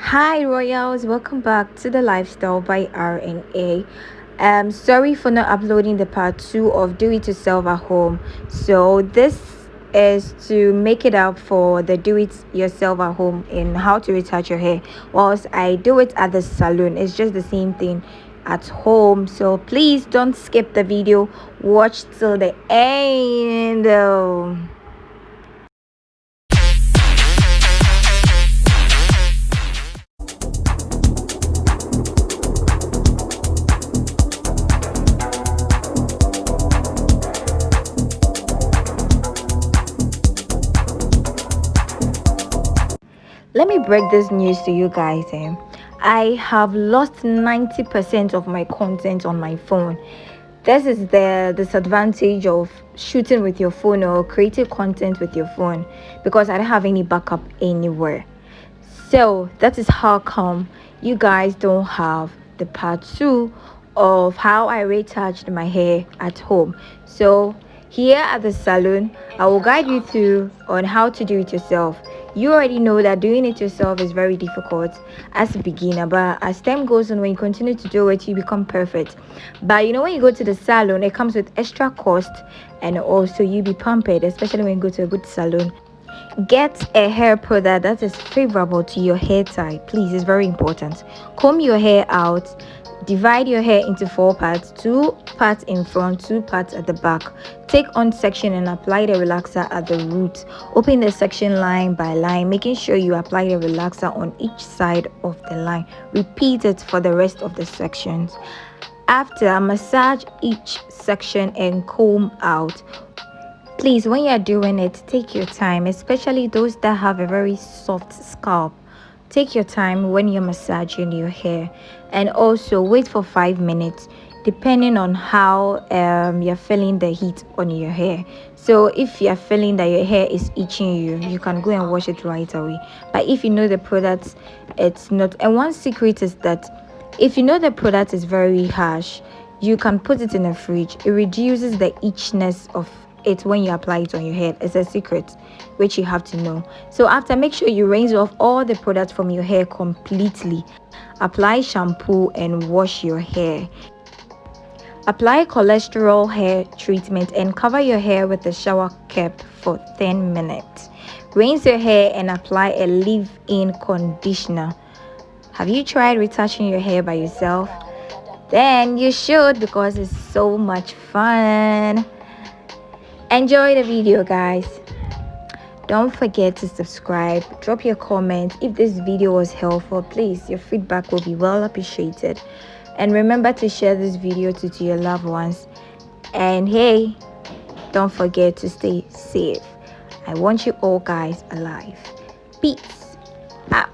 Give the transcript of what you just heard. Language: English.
Hi Royals, welcome back to the Lifestyle by RNA. Sorry for not uploading the part 2 of Do It Yourself at Home. So this is to make it up for the Do It Yourself at Home in how to retouch your hair. Whilst I do it at the salon, it's just the same thing at home. So please don't skip the video. Watch till the end. Let me break this news to you guys. I have lost 90% of my content on my phone. This is the disadvantage of shooting with your phone or creating content with your phone, because I don't have any backup anywhere. So that is how come you guys don't have the part 2 of how I retouched my hair at home. So here at the salon, I will guide you through on how to do it yourself. You already know that doing it yourself is very difficult as a beginner, but as time goes on, when you continue to do it, you become perfect. But when you go to the salon, it comes with extra cost, and also you be pampered, especially when you go to a good salon. Get a hair product that is favorable to your hair type. Please, it's very important. Comb your hair out. Divide your hair into 4 parts, 2 parts in front, 2 parts at the back. Take on section and apply the relaxer at the root. Open the section line by line, making sure you apply the relaxer on each side of the line. Repeat it for the rest of the sections. After, massage each section and comb out. Please, when you're doing it, take your time, especially those that have a very soft scalp. Take your time when you're massaging your hair, and also wait for 5 minutes depending on how you're feeling the heat on your hair. So if you're feeling that your hair is itching you can go and wash it right away. But if you know the product, it's not. And one secret is that if you know the product is very harsh, you can put it in the fridge. It reduces the itchiness of it when you apply it on your head. It's a secret which you have to know. So after, make sure you rinse off all the products from your hair completely. Apply shampoo and wash your hair. Apply cholesterol hair treatment and cover your hair with a shower cap for 10 minutes. Rinse your hair and apply a leave-in conditioner. Have you tried retouching your hair by yourself? Then you should, because it's so much fun. Enjoy the video, guys. Don't forget to subscribe. Drop your comment if this video was helpful. Please, your feedback will be well appreciated. And remember to share this video to your loved ones. And hey, don't forget to stay safe. I want you all guys alive. Peace out.